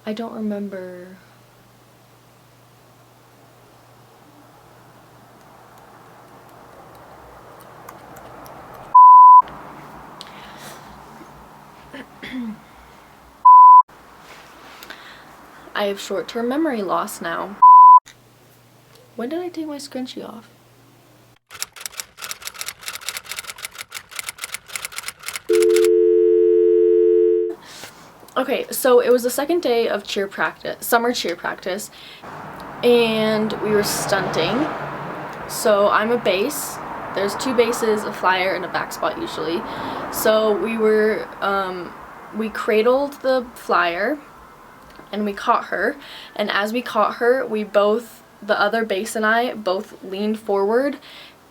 I don't remember. I have short-term memory loss now. When did I take my scrunchie off? Okay, so it was the second day of cheer practice, summer cheer practice, and we were stunting. So I'm a base. There's 2 bases, a flyer, and a back spot usually. So we cradled the flyer, and we caught her. And as we caught her, the other base and I both leaned forward,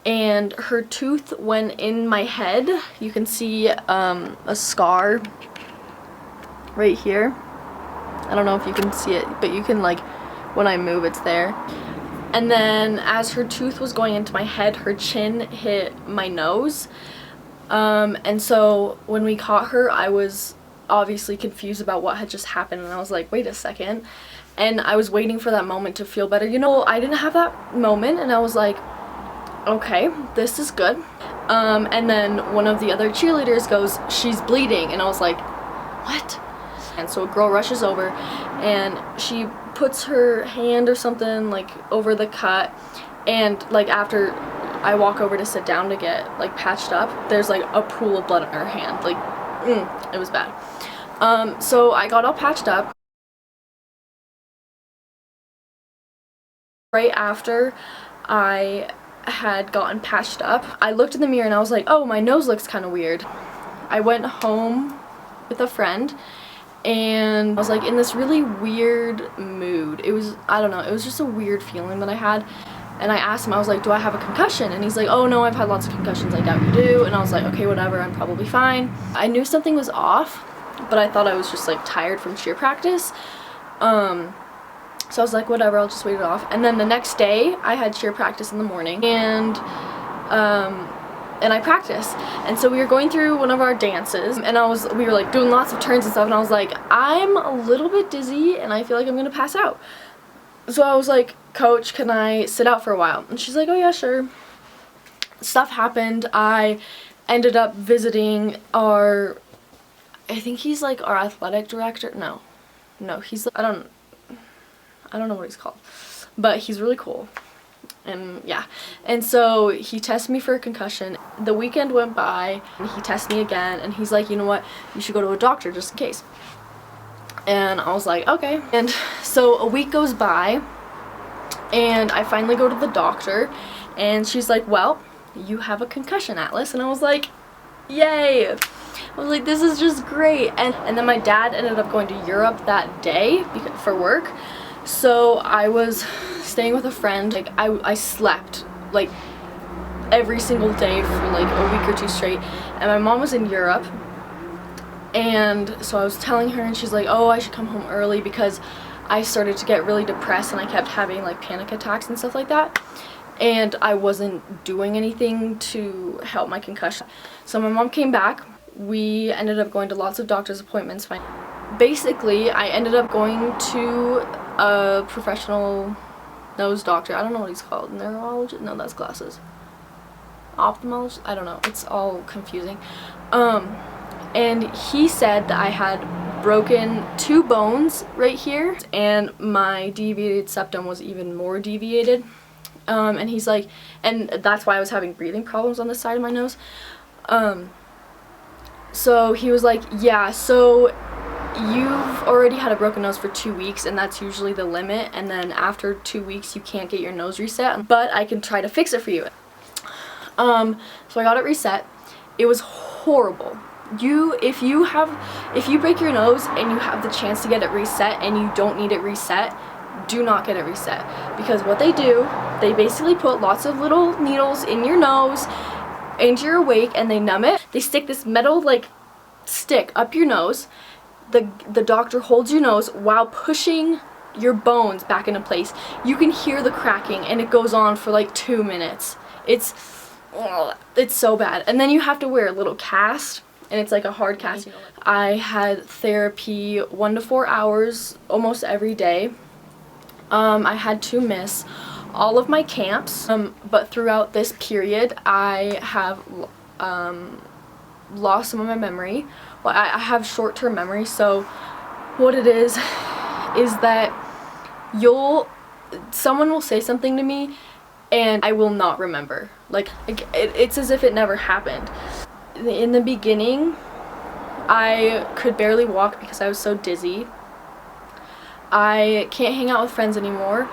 and her tooth went in my head. You can see a scar right here. I don't know if you can see it, but you can, like, when I move, it's there. And then as her tooth was going into my head, her chin hit my nose. And so when we caught her, I was obviously confused about what had just happened, and I was like, wait a second. And I was waiting for that moment to feel better. You know, I didn't have that moment, and I was like, okay, this is good. And then one of the other cheerleaders goes, she's bleeding, and I was like, what? And so a girl rushes over, and she puts her hand or something, like, over the cut, and, like, after I walk over to sit down to get, like, patched up, there's, like, a pool of blood in her hand. Like, it was bad. So I got all patched up. Right after I had gotten patched up, I looked in the mirror and I was like, oh, my nose looks kind of weird. I went home with a friend, and I was, like, in this really weird mood. It was, I don't know, it was just a weird feeling that I had. And I asked him, I was like, do I have a concussion? And he's like, oh no, I've had lots of concussions, I doubt you do. And I was like, okay, whatever, I'm probably fine. I knew something was off, but I thought I was just, like, tired from cheer practice. So I was like, whatever, I'll just wait it off. And then the next day, I had cheer practice in the morning, and I practiced. And so we were going through one of our dances, and we were, like, doing lots of turns and stuff, and I was like, I'm a little bit dizzy, and I feel like I'm gonna pass out. So I was like, Coach, can I sit out for a while? And she's like, oh yeah, sure. Stuff happened. I ended up visiting I think he's, like, our athletic director. No, he's, I don't know what he's called, but he's really cool. And yeah, and so he tested me for a concussion. The weekend went by, and he tested me again, and he's like, you know what, you should go to a doctor just in case. And I was like, okay. And so a week goes by, and I finally go to the doctor, and she's like, well, you have a concussion atlas. And I was like, yay. I was like, this is just great. And then my dad ended up going to Europe that day for work. So I was staying with a friend. Like, I slept, like, every single day for, like, a week or 2 straight. And my mom was in Europe. And so I was telling her, and she's like, oh, I should come home early, because I started to get really depressed, and I kept having, like, panic attacks and stuff like that. And I wasn't doing anything to help my concussion. So my mom came back. We ended up going to lots of doctor's appointments. Basically, I ended up going to a professional nose doctor. I don't know what he's called. Neurologist? No, that's glasses. Ophthalmologist? I don't know. It's all confusing. And he said that I had broken 2 bones right here, and my deviated septum was even more deviated. And he's like, and that's why I was having breathing problems on the side of my nose. So he was like, yeah, so you've already had a broken nose for 2 weeks, and that's usually the limit, and then after 2 weeks you can't get your nose reset, but I can try to fix it for you. So I got it reset. It was horrible. If you break your nose and you have the chance to get it reset and you don't need it reset, do not get it reset, because what they do, they basically put lots of little needles in your nose, into your awake, and they numb it. They stick this metal, like, stick up your nose. The doctor holds your nose while pushing your bones back into place. You can hear the cracking, and it goes on for like 2 minutes. It's so bad. And then you have to wear a little cast and it's like a hard cast. I had therapy 1 to 4 hours almost every day. I had to miss all of my camps, but throughout this period I have lost some of my memory. Well, I have short-term memory, so what it is that someone will say something to me and I will not remember. Like it's as if it never happened. In the beginning, I could barely walk because I was so dizzy. I can't hang out with friends anymore.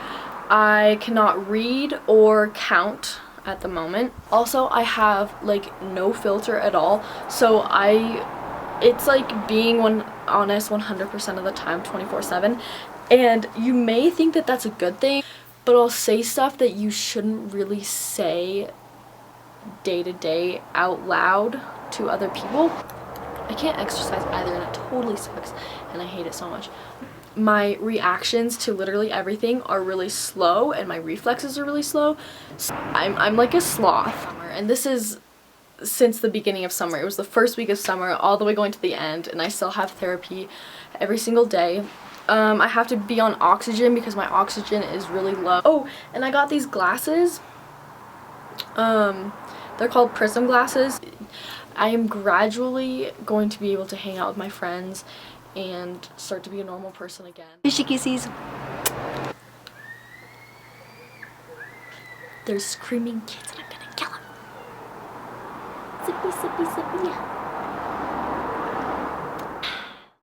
I cannot read or count at the moment. Also, I have like no filter at all, so it's like being honest 100% of the time, 24/7. And you may think that that's a good thing, but I'll say stuff that you shouldn't really say day to day out loud to other people. I can't exercise either, and it totally sucks, and I hate it so much. My reactions to literally everything are really slow, and my reflexes are really slow. So I'm like a sloth, and this is since the beginning of summer. It was the first week of summer all the way going to the end, and I still have therapy every single day. I have to be on oxygen because my oxygen is really low. Oh, and I got these glasses. They're called prism glasses. I am gradually going to be able to hang out with my friends and start to be a normal person again. Fishy kisses. There's screaming kids and I'm gonna kill them. Sippy, sippy, sippy.